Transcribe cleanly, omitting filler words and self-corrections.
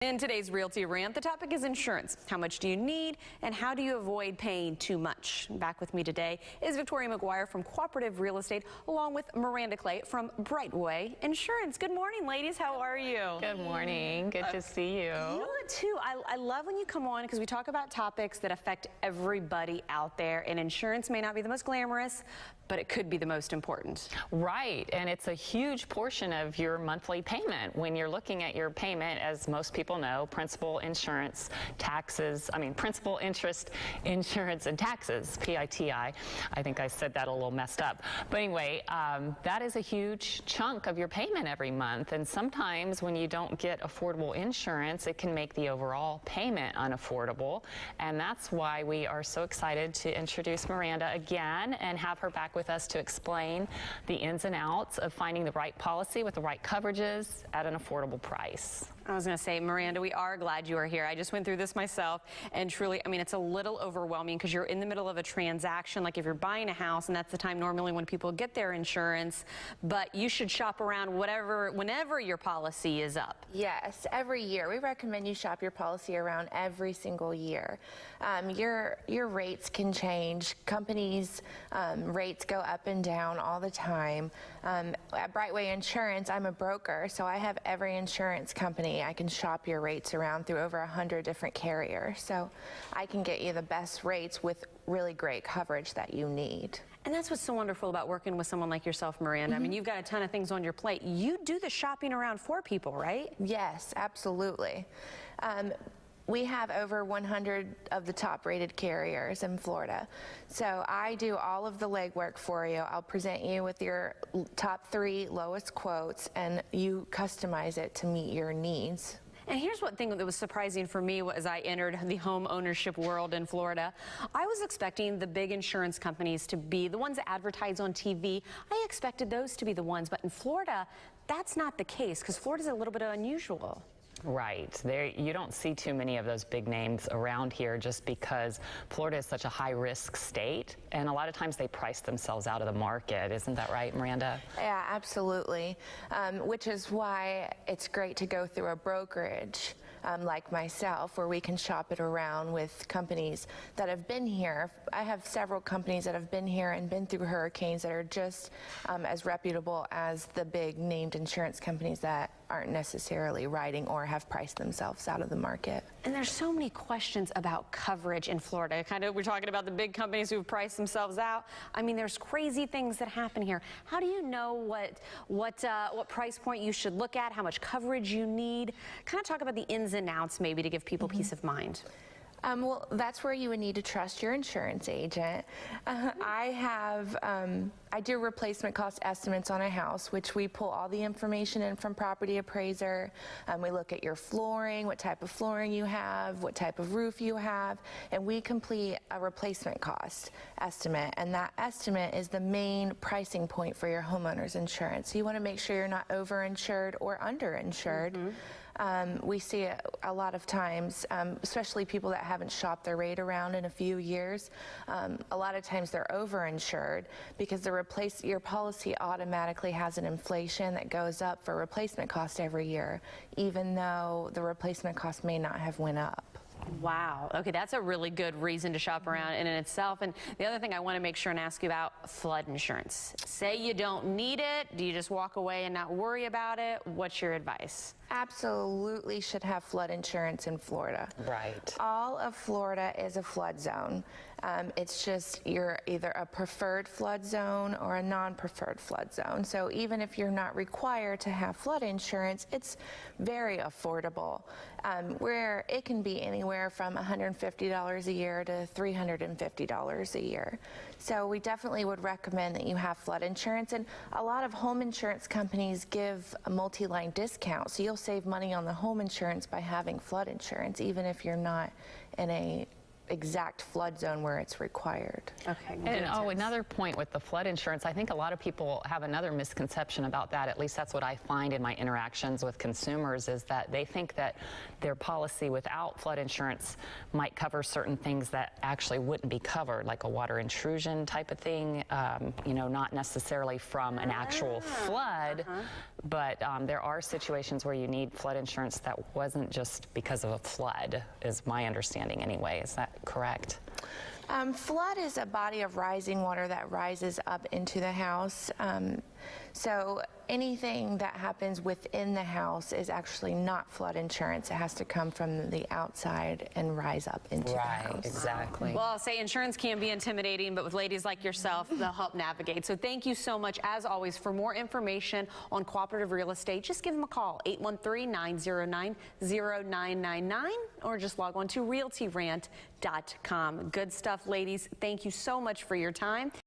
In today's Realty Rant, the topic is insurance. How much do you need and how do you avoid paying too much? Back with me today is Victoria McGuire from Cooperative Real Estate, along with Miranda Clay from Brightway Insurance. Good morning, ladies. How are you? Good morning. Good to see you. You too. I love when you come on because we talk about topics that affect everybody out there, and insurance may not be the most glamorous, but it could be the most important. Right, and it's a huge portion of your monthly payment. When you're looking at your payment, as most people know, principal, insurance, taxes, principal, interest, insurance, and taxes, PITI. I think I said that a little messed up. But anyway, that is a huge chunk of your payment every month, and sometimes when you don't get affordable insurance, it can make the overall payment unaffordable, and that's why we are so excited to introduce Miranda again and have her back with us to explain the ins and outs of finding the right policy with the right coverages at an affordable price. I was going to say, Miranda, we are glad you are here. I just went through this myself, and truly, it's a little overwhelming because you're in the middle of a transaction, like if you're buying a house, and that's the time normally when people get their insurance, but you should shop around whenever your policy is up. Yes, every year. We recommend you shop your policy around every single year. Your rates can change. Companies' rates go up and down all the time. At Brightway Insurance, I'm a broker, so I have every insurance company. I can shop your rates around through over 100 different carriers, so I can get you the best rates with really great coverage that you need. And that's what's so wonderful about working with someone like yourself, Miranda. You've got a ton of things on your plate. You do the shopping around for people, right? Yes, absolutely. We have over 100 of the top rated carriers in Florida. So I do all of the legwork for you. I'll present you with your top 3 lowest quotes, and you customize it to meet your needs. And here's one thing that was surprising for me as I entered the home ownership world in Florida. I was expecting the big insurance companies to be the ones that advertise on TV. I expected those to be the ones, but in Florida, that's not the case because Florida's a little bit unusual. Right. You don't see too many of those big names around here just because Florida is such a high-risk state, and a lot of times they price themselves out of the market. Isn't that right, Miranda? Yeah, absolutely, which is why it's great to go through a brokerage like myself, where we can shop it around with companies that have been here. I have several companies that have been here and been through hurricanes that are just as reputable as the big named insurance companies that aren't necessarily writing or have priced themselves out of the market. And there's so many questions about coverage in Florida. We're talking about the big companies who've priced themselves out. There's crazy things that happen here. How do you know what price point you should look at, how much coverage you need? Kind of talk about the ins and outs maybe to give people peace of mind. Well, that's where you would need to trust your insurance agent. I do replacement cost estimates on a house, which we pull all the information in from property appraiser. We look at your flooring, what type of flooring you have, what type of roof you have, and we complete a replacement cost estimate. And that estimate is the main pricing point for your homeowner's insurance. So you want to make sure you're not overinsured or underinsured. We see a lot of times, especially people that haven't shopped their rate around in a few years, a lot of times they're overinsured because your policy automatically has an inflation that goes up for replacement cost every year, even though the replacement cost may not have went up. Wow. Okay, that's a really good reason to shop around in itself. And the other thing I want to make sure and ask you about, flood insurance. Say you don't need it. Do you just walk away and not worry about it? What's your advice? Absolutely should have flood insurance in Florida. Right. All of Florida is a flood zone. It's just you're either a preferred flood zone or a non-preferred flood zone. So even if you're not required to have flood insurance, it's very affordable, where it can be anywhere from $150 a year to $350 a year. So we definitely would recommend that you have flood insurance, and a lot of home insurance companies give a multi-line discount, so you'll save money on the home insurance by having flood insurance, even if you're not in a exact flood zone where it's required. Okay. And another point with the flood insurance, I think a lot of people have another misconception about that. At least that's what I find in my interactions with consumers, is that they think that their policy without flood insurance might cover certain things that actually wouldn't be covered, like a water intrusion type of thing, you know, not necessarily from an actual flood, but there are situations where you need flood insurance that wasn't just because of a flood, is my understanding anyway. Is that correct? Flood is a body of rising water that rises up into the house. So anything that happens within the house is actually not flood insurance. It has to come from the outside and rise up into the house. Right, exactly. Well, I'll say insurance can be intimidating, but with ladies like yourself, they'll help navigate. So thank you so much, as always. For more information on cooperative real estate, just give them a call, 813-909-0999, or just log on to realtyrant.com. Good stuff, ladies. Thank you so much for your time.